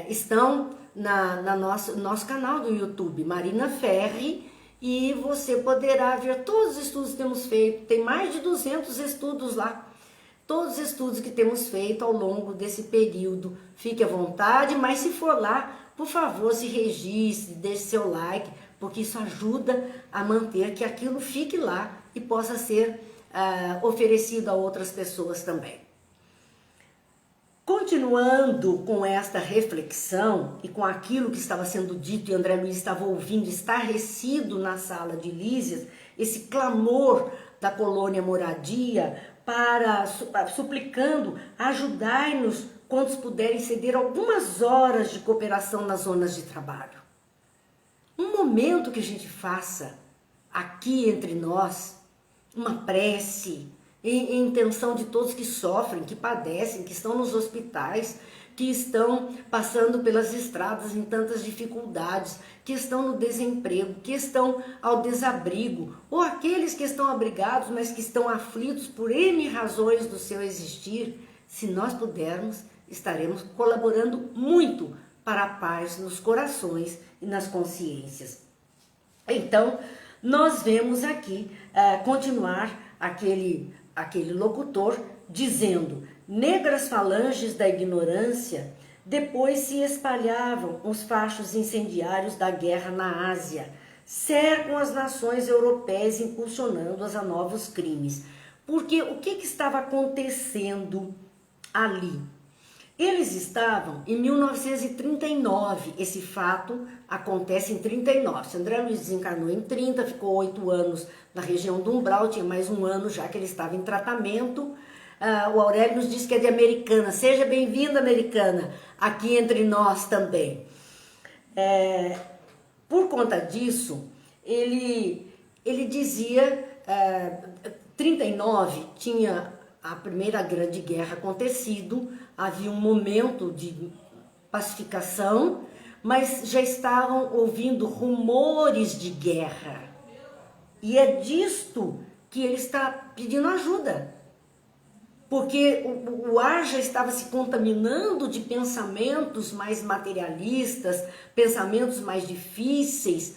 estão no nosso canal do YouTube, Marina Ferri, e você poderá ver todos os estudos que temos feito. Tem mais de 200 estudos lá, todos os estudos que temos feito ao longo desse período. Fique à vontade, mas se for lá, por favor, se registre, deixe seu like, porque isso ajuda a manter que aquilo fique lá e possa ser oferecido a outras pessoas também. Continuando com esta reflexão e com aquilo que estava sendo dito e André Luiz estava ouvindo, estarrecido na sala de Lísias, esse clamor da colônia Moradia suplicando, ajudai-nos quantos puderem ceder algumas horas de cooperação nas zonas de trabalho. Um momento que a gente faça aqui entre nós, uma prece, em intenção de todos que sofrem, que padecem, que estão nos hospitais, que estão passando pelas estradas em tantas dificuldades, que estão no desemprego, que estão ao desabrigo, ou aqueles que estão abrigados, mas que estão aflitos por N razões do seu existir. Se nós pudermos, estaremos colaborando muito para a paz nos corações e nas consciências. Então, nós vemos aqui continuar aquele locutor dizendo: negras falanges da ignorância depois se espalhavam os fachos incendiários da guerra na Ásia, cercam as nações europeias impulsionando-as a novos crimes. Porque o que estava acontecendo ali? Eles estavam em 1939, esse fato acontece em 39. Se André Luiz desencarnou em 30, ficou 8 anos na região do Umbral, tinha mais um ano já que ele estava em tratamento. O Aurélio nos disse que é de Americana. Seja bem-vinda, Americana, aqui entre nós também. Por conta disso, ele dizia, 39 tinha a primeira grande guerra acontecido, havia um momento de pacificação, mas já estavam ouvindo rumores de guerra. E é disto que ele está pedindo ajuda. Porque o ar já estava se contaminando de pensamentos mais materialistas, pensamentos mais difíceis,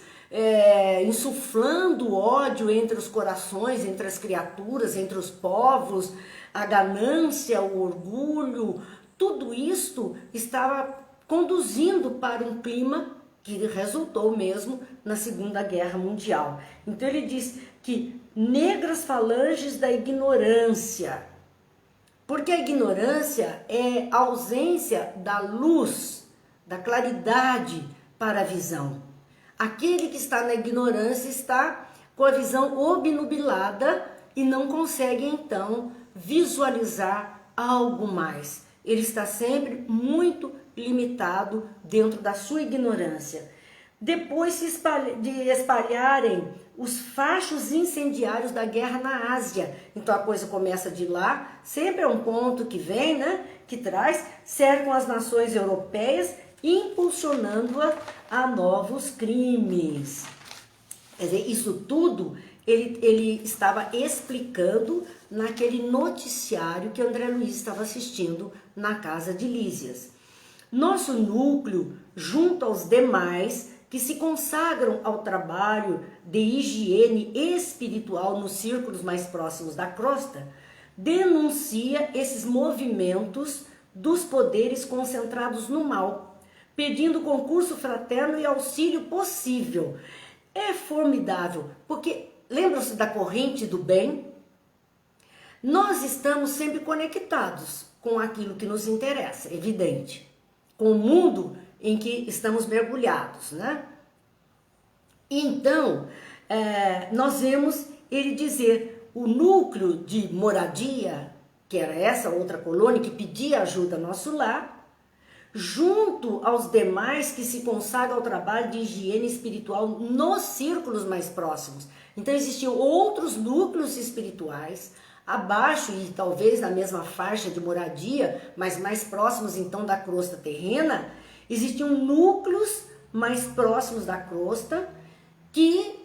insuflando ódio entre os corações, entre as criaturas, entre os povos, a ganância, o orgulho, tudo isto estava conduzindo para um clima que resultou mesmo na Segunda Guerra Mundial. Então ele diz que negras falanges da ignorância, porque a ignorância é a ausência da luz, da claridade para a visão. Aquele que está na ignorância está com a visão obnubilada e não consegue então visualizar algo mais. Ele está sempre muito limitado dentro da sua ignorância. Depois de espalharem os fachos incendiários da guerra na Ásia. Então a coisa começa de lá, sempre é um ponto que vem, né, que traz, cercam as nações europeias, impulsionando-a a novos crimes. Quer dizer, isso tudo ele estava explicando naquele noticiário que André Luiz estava assistindo na casa de Lísias. Nosso núcleo, junto aos demais que se consagram ao trabalho de higiene espiritual nos círculos mais próximos da crosta, denuncia esses movimentos dos poderes concentrados no mal, pedindo concurso fraterno e auxílio possível. É formidável, porque lembram-se da corrente do bem? Nós estamos sempre conectados com aquilo que nos interessa, evidente, com o mundo em que estamos mergulhados, né? Então, nós vemos ele dizer, o núcleo de moradia, que era essa outra colônia que pedia ajuda ao nosso lar, junto aos demais que se consagram ao trabalho de higiene espiritual nos círculos mais próximos. Então existiam outros núcleos espirituais, abaixo e talvez na mesma faixa de moradia, mas mais próximos então da crosta terrena, existiam núcleos mais próximos da crosta que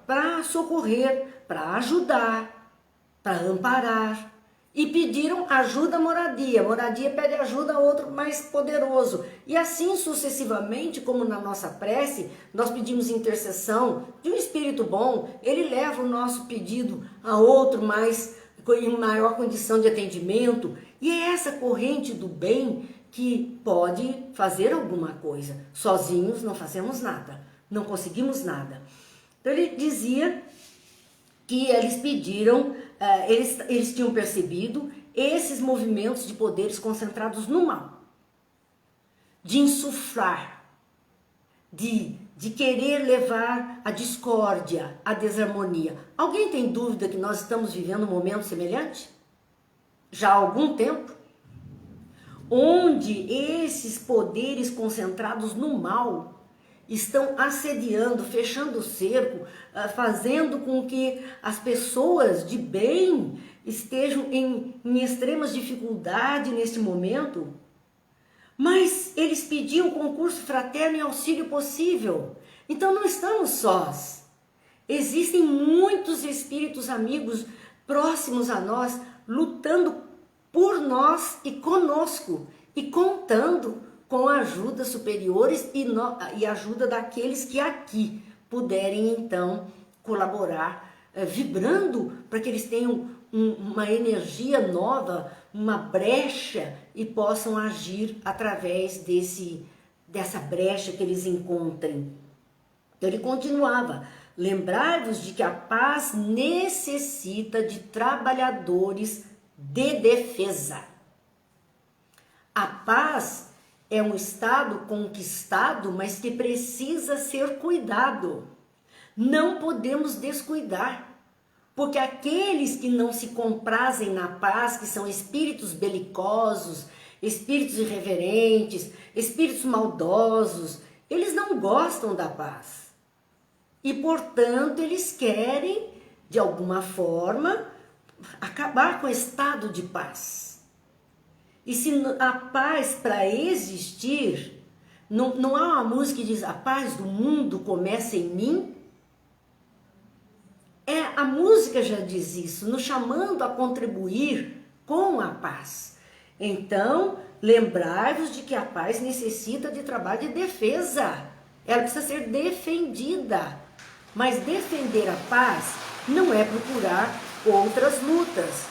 para socorrer, para ajudar, para amparar, e pediram ajuda à moradia. Moradia pede ajuda a outro mais poderoso. E assim sucessivamente, como na nossa prece, nós pedimos intercessão de um espírito bom, ele leva o nosso pedido a outro mais em maior condição de atendimento. E é essa corrente do bem que pode fazer alguma coisa. Sozinhos não fazemos nada, não conseguimos nada. Então ele dizia que eles pediram, eles tinham percebido esses movimentos de poderes concentrados no mal, de insuflar, de querer levar a discórdia, a desarmonia. Alguém tem dúvida que nós estamos vivendo um momento semelhante? Já há algum tempo? Onde esses poderes concentrados no mal estão assediando, fechando o cerco, fazendo com que as pessoas de bem estejam em extremas dificuldades neste momento. Mas eles pediam concurso fraterno e auxílio possível. Então não estamos sós. Existem muitos espíritos amigos próximos a nós, lutando por nós e conosco, e contando com a ajuda superiores e ajuda daqueles que aqui puderem então colaborar, vibrando para que eles tenham uma energia nova, uma brecha e possam agir através dessa brecha que eles encontrem. Então ele continuava, lembrai-vos de que a paz necessita de trabalhadores de defesa. A paz é um estado conquistado, mas que precisa ser cuidado. Não podemos descuidar, porque aqueles que não se comprazem na paz, que são espíritos belicosos, espíritos irreverentes, espíritos maldosos, eles não gostam da paz. E, portanto, eles querem, de alguma forma, acabar com o estado de paz. E se a paz para existir, não há uma música que diz: a paz do mundo começa em mim? A música já diz isso, nos chamando a contribuir com a paz. Então, lembrai-vos de que a paz necessita de trabalho de defesa. Ela precisa ser defendida. Mas defender a paz não é procurar outras lutas,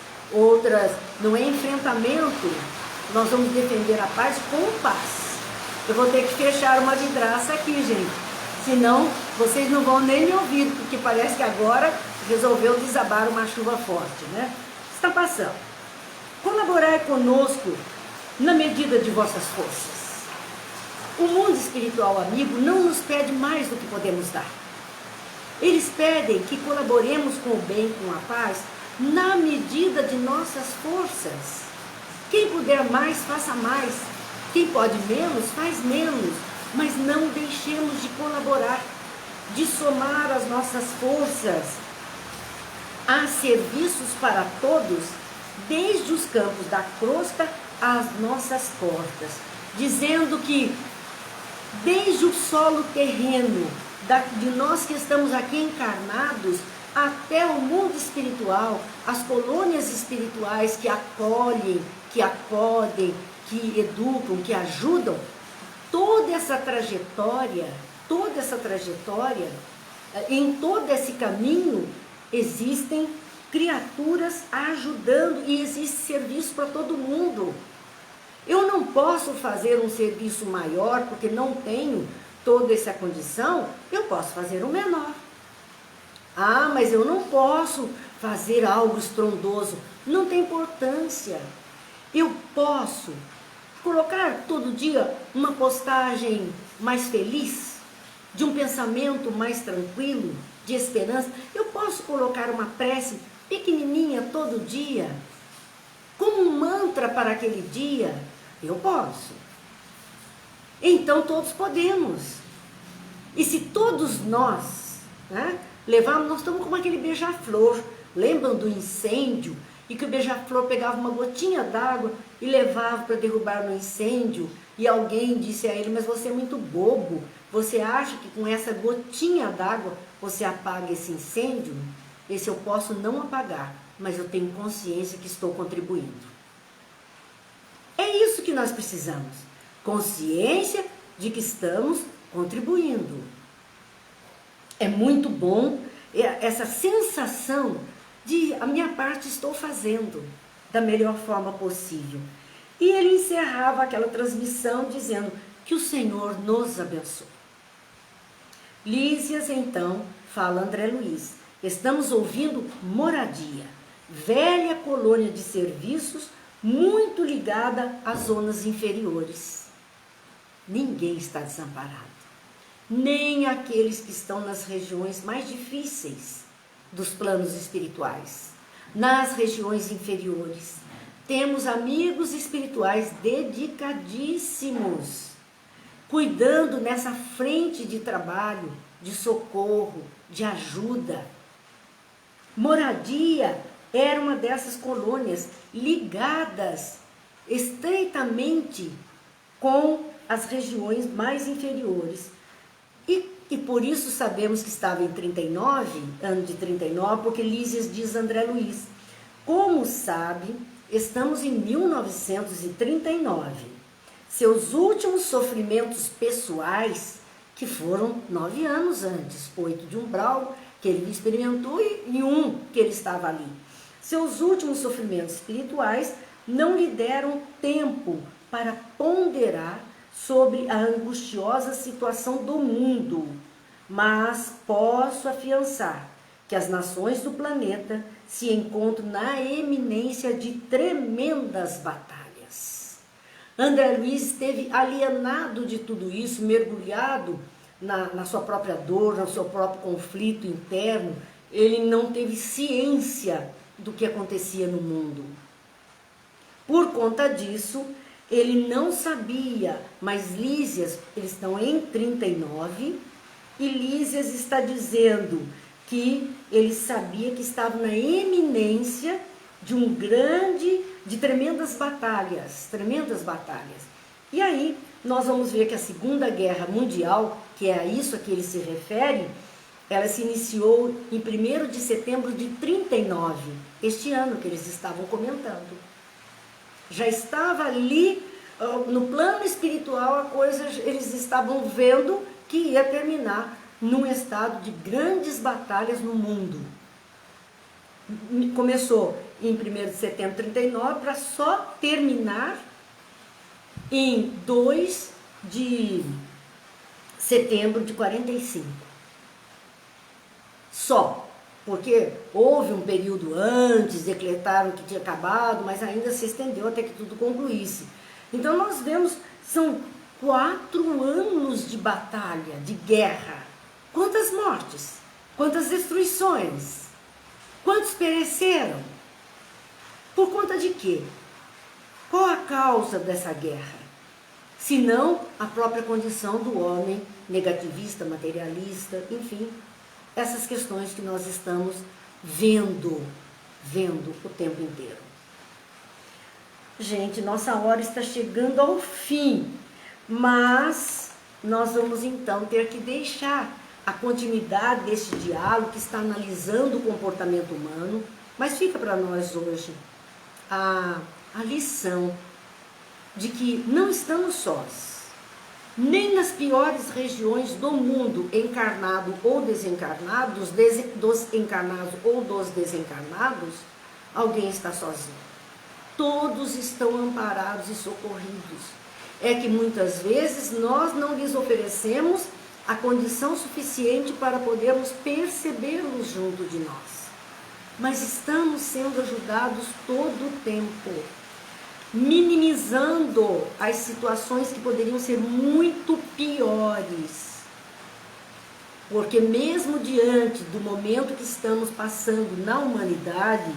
não é enfrentamento. Nós vamos defender a paz com paz. Eu vou ter que fechar uma vidraça aqui, gente. Senão, vocês não vão nem me ouvir, porque parece que agora resolveu desabar uma chuva forte, né? Está passando. Colaborai conosco na medida de vossas forças. O mundo espiritual amigo não nos pede mais do que podemos dar. Eles pedem que colaboremos com o bem, com a paz, na medida de nossas forças. Quem puder mais, faça mais. Quem pode menos, faz menos. Mas não deixemos de colaborar, de somar as nossas forças. Há serviços para todos, desde os campos da crosta às nossas portas, dizendo que desde o solo terreno, de nós que estamos aqui encarnados, até o mundo espiritual, as colônias espirituais que acolhem, que acodem, que educam, que ajudam, toda essa trajetória, em todo esse caminho, existem criaturas ajudando e existe serviço para todo mundo. Eu não posso fazer um serviço maior porque não tenho toda essa condição, eu posso fazer um menor. Ah, mas eu não posso fazer algo estrondoso. Não tem importância. Eu posso colocar todo dia uma postagem mais feliz, de um pensamento mais tranquilo, de esperança. Eu posso colocar uma prece pequenininha todo dia, como um mantra para aquele dia. Eu posso. Então todos podemos. E se todos nós, levarmos, nós estamos como aquele beija-flor. Lembram do incêndio? E que o beija-flor pegava uma gotinha d'água e levava para derrubar no incêndio. E alguém disse a ele: mas você é muito bobo. Você acha que com essa gotinha d'água você apaga esse incêndio? Esse eu posso não apagar, mas eu tenho consciência que estou contribuindo. É isso que nós precisamos. Consciência de que estamos contribuindo. É muito bom essa sensação de a minha parte estou fazendo da melhor forma possível. E ele encerrava aquela transmissão dizendo que o Senhor nos abençoe. Lísias, então, fala André Luiz, estamos ouvindo Moradia, velha colônia de serviços muito ligada às zonas inferiores. Ninguém está desamparado, nem aqueles que estão nas regiões mais difíceis dos planos espirituais, nas regiões inferiores. Temos amigos espirituais dedicadíssimos, cuidando nessa frente de trabalho, de socorro, de ajuda. Moradia era uma dessas colônias ligadas estreitamente com as regiões mais inferiores. E por isso sabemos que estava em 39, ano de 39, porque Lísias diz André Luiz. Como sabe, estamos em 1939. Seus últimos sofrimentos pessoais, que foram 9 anos antes, 8 de umbral, que ele experimentou e 1 que ele estava ali. Seus últimos sofrimentos espirituais não lhe deram tempo para ponderar sobre a angustiosa situação do mundo, mas posso afiançar que as nações do planeta se encontram na eminência de tremendas batalhas. André Luiz esteve alienado de tudo isso, mergulhado na sua própria dor, no seu próprio conflito interno. Ele não teve ciência do que acontecia no mundo. Por conta disso, ele não sabia, mas Lísias, eles estão em 39, e Lísias está dizendo que ele sabia que estava na eminência de de tremendas batalhas, tremendas batalhas. E aí nós vamos ver que a Segunda Guerra Mundial, que é a isso a que ele se refere, ela se iniciou em 1º de setembro de 39, este ano que eles estavam comentando. Já estava ali, no plano espiritual, a coisa, eles estavam vendo que ia terminar num estado de grandes batalhas no mundo. Começou em 1º de setembro de 39 para só terminar em 2 de setembro de 45. Só, porque houve um período antes, decretaram que tinha acabado, mas ainda se estendeu até que tudo concluísse. Então nós vemos, são 4 anos de batalha, de guerra. Quantas mortes, quantas destruições, quantos pereceram? Por conta de quê? Qual a causa dessa guerra? Senão a própria condição do homem negativista, materialista, enfim, essas questões que nós estamos vendo o tempo inteiro. Gente, nossa hora está chegando ao fim, mas nós vamos então ter que deixar a continuidade deste diálogo que está analisando o comportamento humano, mas fica para nós hoje a lição de que não estamos sós. Nem nas piores regiões do mundo, encarnado ou desencarnado, dos encarnados ou dos desencarnados, alguém está sozinho. Todos estão amparados e socorridos. É que muitas vezes nós não lhes oferecemos a condição suficiente para podermos percebê-los junto de nós. Mas estamos sendo ajudados todo o tempo, minimizando as situações que poderiam ser muito piores. Porque mesmo diante do momento que estamos passando na humanidade,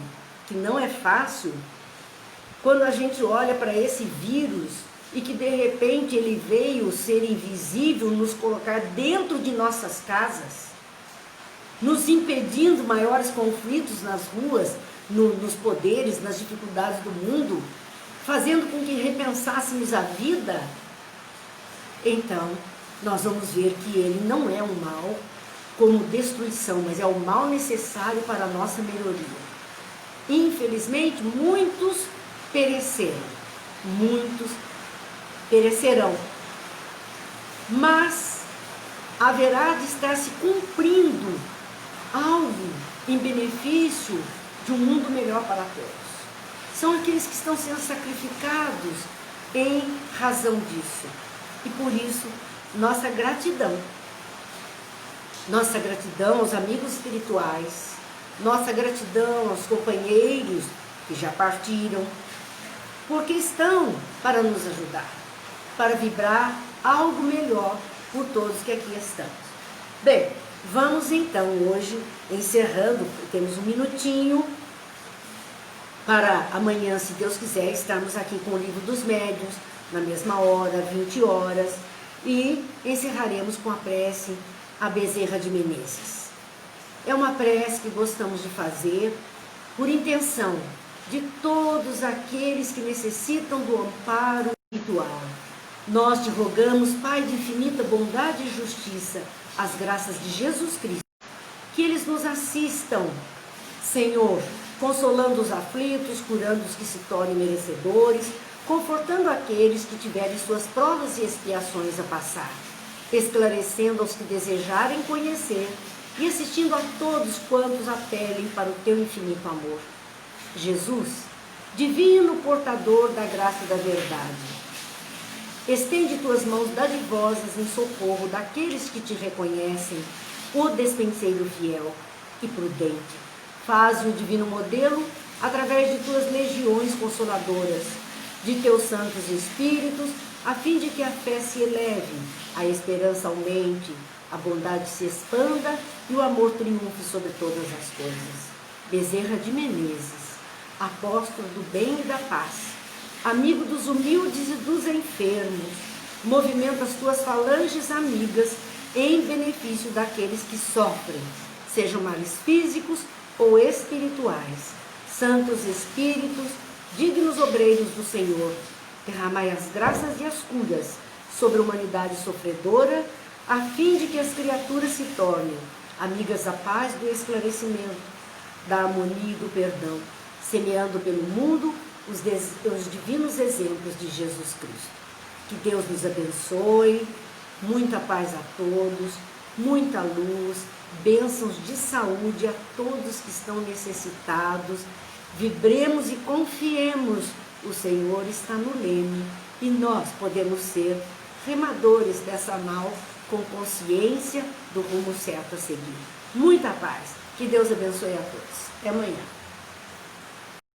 que não é fácil, quando a gente olha para esse vírus e que de repente ele veio ser invisível, nos colocar dentro de nossas casas, nos impedindo maiores conflitos nas ruas, nos poderes, nas dificuldades do mundo, fazendo com que repensássemos a vida, então nós vamos ver que ele não é um mal como destruição, mas é o mal necessário para a nossa melhoria. Infelizmente, muitos perecerão, mas haverá de estar se cumprindo algo em benefício de um mundo melhor para todos. São aqueles que estão sendo sacrificados em razão disso. E por isso, nossa gratidão aos amigos espirituais, nossa gratidão aos companheiros que já partiram, porque estão para nos ajudar, para vibrar algo melhor por todos que aqui estamos. Bem, vamos então hoje, encerrando, temos um minutinho, para amanhã, se Deus quiser, estarmos aqui com o Livro dos Médiuns, na mesma hora, 20 horas, e encerraremos com a prece a Bezerra de Menezes. É uma prece que gostamos de fazer por intenção de todos aqueles que necessitam do amparo espiritual. Nós te rogamos, Pai de infinita bondade e justiça, as graças de Jesus Cristo, que eles nos assistam, Senhor, consolando os aflitos, curando os que se tornem merecedores, confortando aqueles que tiverem suas provas e expiações a passar, esclarecendo aos que desejarem conhecer e assistindo a todos quantos apelem para o teu infinito amor. Jesus, divino portador da graça e da verdade, estende tuas mãos dadivosas em socorro daqueles que te reconhecem, o despenseiro fiel e prudente. Faze o divino modelo através de tuas legiões consoladoras, de teus santos espíritos, a fim de que a fé se eleve, a esperança aumente, a bondade se expanda e o amor triunfe sobre todas as coisas. Bezerra de Menezes, apóstolo do bem e da paz, amigo dos humildes e dos enfermos, movimenta as tuas falanges amigas em benefício daqueles que sofrem, sejam males físicos ou espirituais. Santos Espíritos, dignos obreiros do Senhor, derramai as graças e as curas sobre a humanidade sofredora, a fim de que as criaturas se tornem amigas da paz, do esclarecimento, da harmonia e do perdão, semeando pelo mundo os divinos exemplos de Jesus Cristo. Que Deus nos abençoe, muita paz a todos, muita luz, bênçãos de saúde a todos que estão necessitados. Vibremos e confiemos, o Senhor está no leme e nós podemos ser remadores dessa nau com consciência do rumo certo a seguir. Muita paz, que Deus abençoe a todos. Até amanhã.